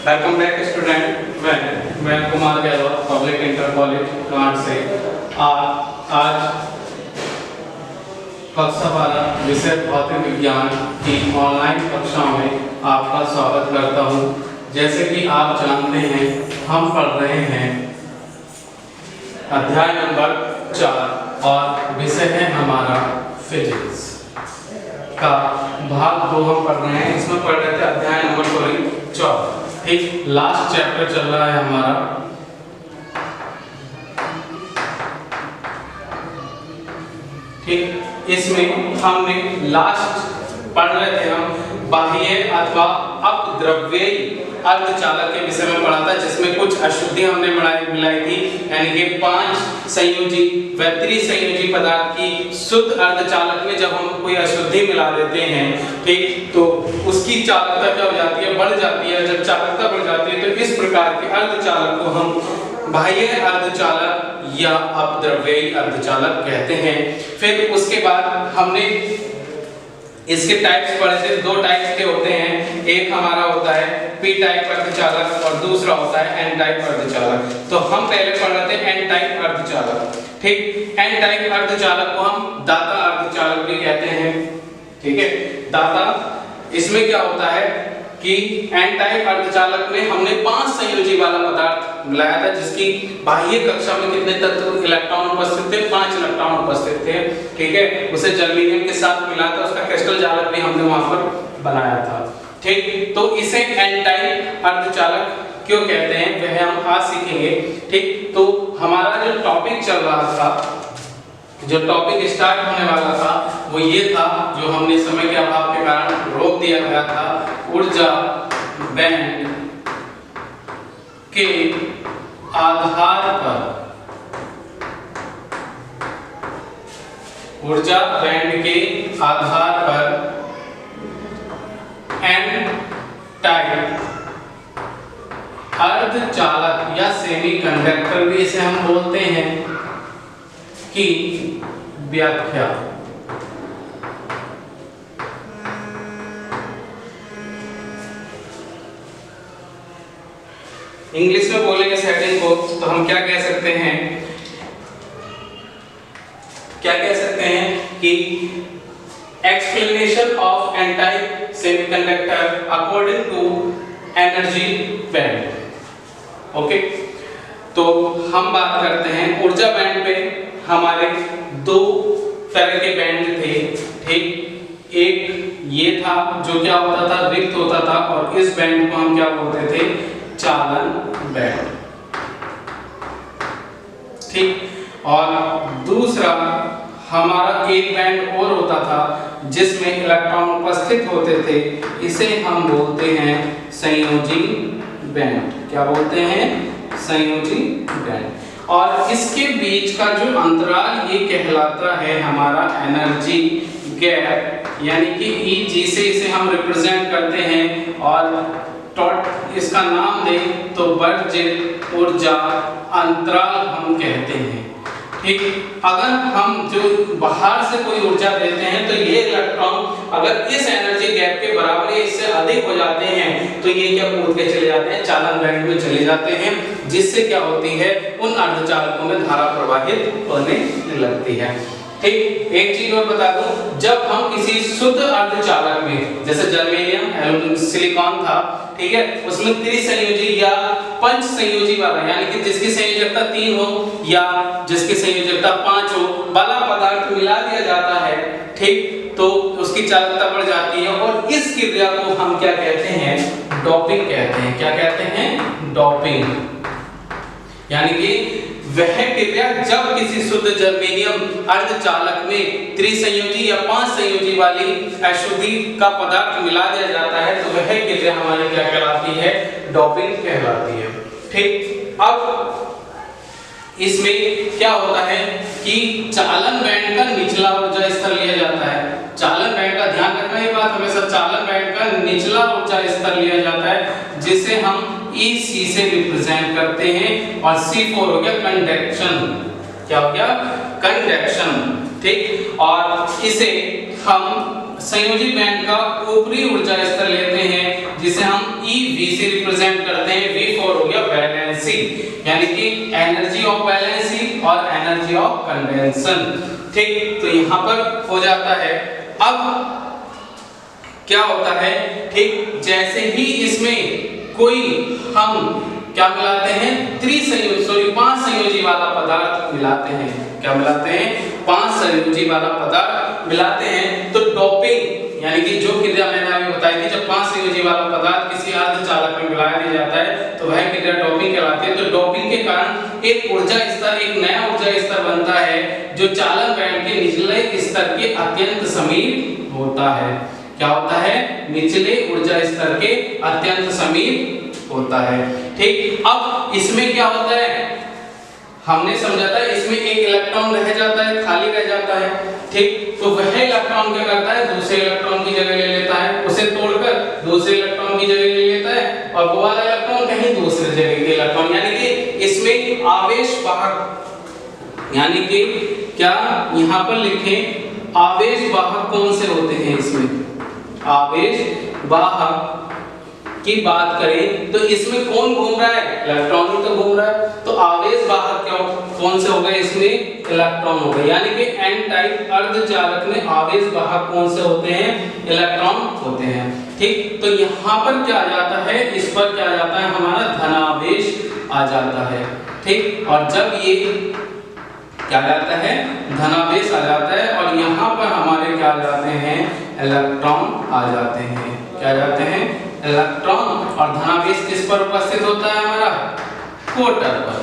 Welcome back student. मैं Kumar Gehlot public inter college प्लांट से आज कक्षा 12 विषय भौतिक विज्ञान की ऑनलाइन कक्षाओं में आपका स्वागत करता हूं। जैसे कि आप जानते हैं हम पढ़ रहे हैं अध्याय नंबर 4 और विषय है हमारा फिजिक्स का भाग 2 हम पढ़ रहे हैं। इसमें पढ़ रहे थे अध्याय नंबर 4। ठीक, लास्ट चैप्टर चल रहा है हमारा। ठीक, इसमें हमने लास्ट पढ़ रहे थे हम बाह्य अथवा अपद्रव्यीय अर्धचालक के विषय में पढ़ा था, जिसमें कुछ अशुद्धि हमने मिलाई थी, यानी कि 5 संयोजी व त्रिसंयोजी पदार्थ की शुद्ध अर्धचालक में जब हम कोई अशुद्धि मिला देते हैं, ठीक, तो उसकी चालकता क्या हो जाती है, बढ़ जाती है। जब चालकता बढ़ जाती है तो इस प्रकार के अर्धचालक को हम बाह्य अर्धचालक या अपद्रव्यीय अर्धचालक कहते हैं। फिर उसके बाद हमने इसके टाइप्स पढ़े थे। 2 टाइप्स के होते हैं, एक हमारा होता है पी टाइप अर्धचालक और दूसरा होता है एन टाइप अर्धचालक। तो हम पहले पढ़ रहे थे एन टाइप अर्धचालक। ठीक, एन टाइप अर्धचालक को हम दाता अर्धचालक भी कहते हैं। ठीक है, दाता, इसमें क्या होता है कि एन टाइप अर्धचालक में हमने 5 संयोजी वाला पदार्थ मिलाया था, जिसकी बाह्य कक्षा में कितने तत्व इलेक्ट्रॉन उपस्थित थे, 5 इलेक्ट्रॉन उपस्थित थे। ठीक है, उसे जर्मेनियम के साथ मिला था, उसका क्रिस्टल जालक भी हमने वहां पर बनाया था। ठीक, तो इसे एन टाइप अर्धचालक क्यों कहते हैं वह हम आज सीखेंगे। ठीक, तो हमारा जो टॉपिक चल रहा था, जो टॉपिक स्टार्ट होने वाला था वो ये था, जो हमने समय के अभाव के कारण रोक दिया गया था, ऊर्जा बैंड के आधार पर, ऊर्जा बैंड के आधार पर एन टाइप अर्धचालक या सेमीकंडक्टर भी इसे हम बोलते हैं की व्याख्या। इंग्लिश में बोलेंगे सेटिंग को तो हम क्या कह सकते हैं, कि explanation of N type semiconductor according to energy band. Okay, तो हम बात करते हैं ऊर्जा बैंड पे। हमारे 2 तरह के बैंड थे। ठीक, एक ये था जो क्या होता था, रिक्त होता था, और इस बैंड को हम क्या बोलते थे, चालन बैंड। ठीक, और दूसरा हमारा एक बैंड और होता था जिसमें इलेक्ट्रॉन उपस्थित होते थे, इसे हम बोलते हैं संयोजी बैंड। क्या बोलते हैं, संयोजी बैंड। और इसके बीच का जो अंतराल ये कहलाता है हमारा एनर्जी गैप, यानी कि Eg से इसे हम रिप्रेजेंट करते हैं, और इसका नाम दें तो वर्जित ऊर्जा अंतराल हम कहते हैं। ठीक, अगर हम जो बाहर से कोई ऊर्जा देते हैं तो ये इलेक्ट्रॉन अगर इस एनर्जी गैप के बराबर या इससे अधिक हो जाते हैं तो ये क्या कूद के चले जाते हैं, चालन बैंड में चले जाते हैं, जिससे क्या होती है, उन अर्धचालकों में धारा प्रवाहित होने लगती है। ठीक, एक चीज और बता दूं, जब हम किसी शुद्ध अर्धचालक में, जैसे जर्मेनियम, एल्युमिनियम, सिलिकॉन था, ठीक है, उसमें त्रिसंयोजी या पंच संयोजी वाला, यानी कि जिसकी संयोजकता 3 हो या जिसकी संयोजकता 5 हो वाला पदार्थ मिला दिया जाता है, ठीक, तो उसकी चालकता बढ़ जाती है, और इस क्रिया को हम क्या कहते हैं, डोपिंग कहते हैं। क्या कहते हैं, डोपिंग। यानी कि वह क्रिया जब किसी शुद्ध जर्मेनियम अर्धचालक में त्रिसंयोजी या 5 संयोजी वाली अशुद्धि का पदार्थ मिला दिया जाता है तो वह क्रिया हमारी क्या कहलाती है, डोपिंग कहलाती है। ठीक, अब इसमें क्या होता है कि चालन बैंड का निचला ऊर्जा स्तर लिया जाता है। चालन बैंड का ध्यान रखना, ये बात हमेशा, चालन बैंड का निचला ऊर्जा स्तर लिया जाता है, जिसे हम EC से रिप्रेजेंट करते हैं, और C4 हो गया कंडक्शन। क्या हो गया, कंडक्शन। ठीक, और इसे हम संयोजी बैंड का ऊपरी ऊर्जा स्तर लेते हैं जिसे हम EV V से रिप्रेजेंट करते हैं। V4 हो गया वैलेंसी, यानी कि एनर्जी ऑफ वैलेंसी और एनर्जी ऑफ कंडेंसन। ठीक, तो यहाँ पर हो जाता है। अब क्या होता है, ठीक, जैसे ही इसमें कोई हम क्या मिलाते हैं, 5 संयोजी वाला पदार्थ मिलाते हैं। क्या मिलाते हैं? 5 संयोजी वाला पदार्थ मिलाते हैं, तो डोपिंग, यानी कि जो क्रिया मैंने अभी बताई थी, जब 5 संयोजी वाला पदार्थ किसी अर्धचालक में मिलाया दिया जाता है तो वह क्रिया डोपिंग कहलाती है। तो डोपिंग के कारण एक ऊर्जा स्तर, एक नया ऊर्जा स्तर बनता है जो चालन बैंड के निचले स्तर के अत्यंत समीप होता है। क्या होता है? निचले ऊर्जा स्तर के अत्यंत समीप होता है। ठीक, अब इसमें क्या होता है, हमने समझा था इसमें एक इलेक्ट्रॉन रह जाता है, खाली रह जाता है। ठीक, तो वह इलेक्ट्रॉन क्या करता है, दूसरे इलेक्ट्रॉन की जगह ले लेता है, उसे तोड़कर दूसरे इलेक्ट्रॉन की जगह ले लेता है, और वो वाला इलेक्ट्रॉन कहीं दूसरे जगह के इलेक्ट्रॉन, यानी कि इसमें आवेश वाहक, यानी कि क्या यहाँ पर लिखें, आवेश वाहक कौन से होते हैं? इसमें आवेश वाहक की बात करें तो इसमें कौन घूम रहा है? इलेक्ट्रॉन ही तो घूम रहा है। तो आवेश वाहक कौन से हो गए? इसमें इलेक्ट्रॉन हो गए, यानी कि एन टाइप अर्धचालक में आवेश वाहक कौन से होते हैं? इलेक्ट्रॉन होते हैं। ठीक, तो यहाँ पर क्या आ जाता है, इस पर क्या आ जाता है, हमारा धनावेश आ जाता है। ठीक, और जब ये क्या जाता है, धनावेश आ जाता है, और यहाँ पर हमारे क्या आ जाते हैं, इलेक्ट्रॉन आ जाते हैं। क्या जाते हैं? इलेक्ट्रॉन। और धनावेश किस पर उपस्थित होता है? हमारा कोटर पर।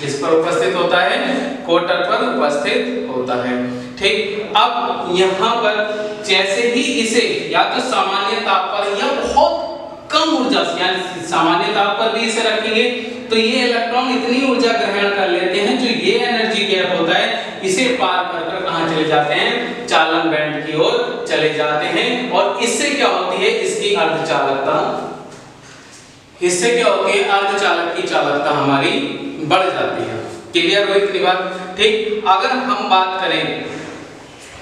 किस पर उपस्थित होता है? कोटर पर उपस्थित होता है। ठीक, अब यहाँ पर जैसे ही इसे या तो सामान्य ताप पर या बहुत कम ऊर्जा से, यानी सामान्य ताप पर भी इसे रखेंगे तो ये इलेक्ट्रॉन इतनी ऊर्जा ग्रहण कर लेते हैं, जो ये एनर्जी गैप होता है इसे पार कर कहां चले जाते हैं? चालन बैंड की ओर चले जाते हैं। और इससे क्या होती है, इसकी अर्धचालकता, इससे क्या होती है, अर्धचालक की चालकता हमारी बढ़ जाती है। क्लियर हुई इतनी बात? ठीक, अगर हम बात करें,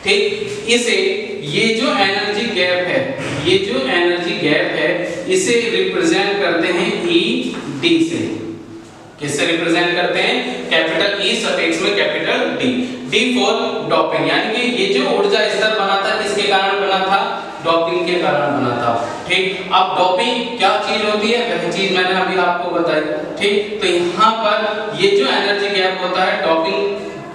ठीक, इसे ये जो एनर्जी गैप है, ये जो एनर्जी गैप है इसे रिप्रेजेंट करते हैं ई डी से। किससे रिप्रेजेंट करते हैं? कैपिटल ई सफिक्स में capital D. D for doping, यानी कि ये जो ऊर्जा स्तर बना था किसके कारण बना था? डोपिंग के कारण बना था। ठीक, अब डोपिंग क्या चीज होती है, वह चीज मैंने अभी आपको बताई। ठीक, तो यहाँ पर ये जो एनर्जी गैप होता है डोपिंग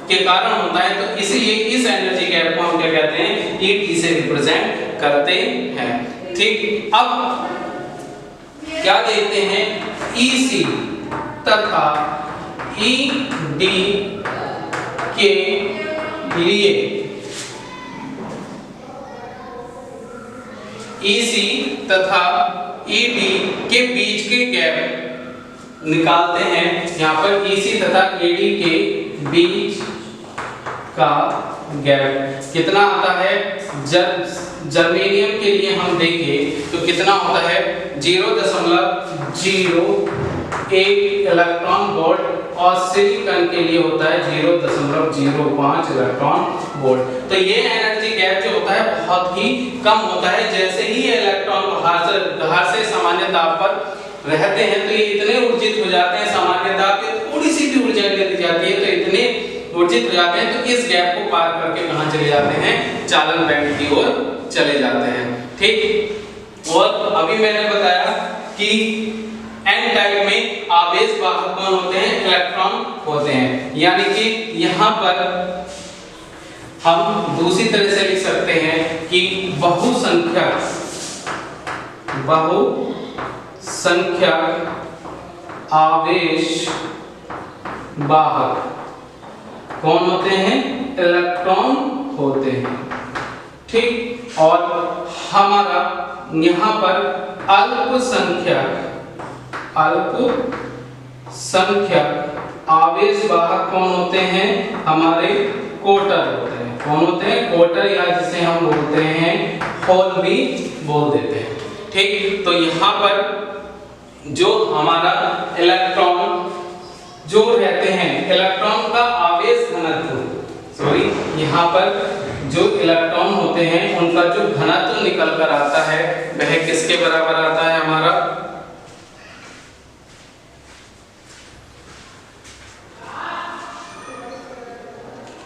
के कारण होता है, तो इसलिए इस एनर्जी गैप को हम क्या कहते हैं? ई टी से रिप्रेजेंट करते हैं। ठीक, अब क्या देखते हैं, ई सी तथा ई डी के लिए, EC तथा ED के बीच के गैप निकालते हैं। यहाँ पर EC तथा ED के बीच का गैप कितना आता है? जर्मेनियम के लिए हम देखें तो कितना होता है? 0.01 इलेक्ट्रॉन वोल्ट, और सिलिकॉन के लिए होता है 0.05 इलेक्ट्रॉन वोल्ट। तो ये एनर्जी गैप जो होता है बहुत ही कम होता है। जैसे ही ये इलेक्ट्रॉन बाहर से सामान्य ताप पर रहते हैं तो ये इतने ऊर्जित हो जाते हैं, सामान्य ताप की थोड़ी सी भी ऊर्जा ले जाती है तो इतने ऊर्जित हो जाते हैं, तो इस गैप को पार करके कहां चले जाते हैं? चालन बैंड की ओर चले जाते हैं। ठीक, और अभी मैंने बताया कि एन टाइप में आवेश वाहक कौन होते हैं? इलेक्ट्रॉन होते हैं। यानी कि यहाँ पर हम दूसरी तरह से लिख सकते हैं कि बहुसंख्यक आवेश वाहक कौन होते हैं? इलेक्ट्रॉन होते हैं। ठीक, और हमारा यहाँ पर अल्पसंख्यक आवेश वाहक कौन होते हैं? हमारे कोटर होते हैं। कौन होते हैं? कोटर, या जिसे हम बोलते हैं होल भी बोल देते हैं। ठीक, तो यहाँ पर जो हमारा इलेक्ट्रॉन जो रहते हैं, इलेक्ट्रॉन का आवेश घनत्व, यहाँ पर जो इलेक्ट्रॉन होते हैं उनका जो घनत्व निकल कर आता है वह किसके बराबर आता है?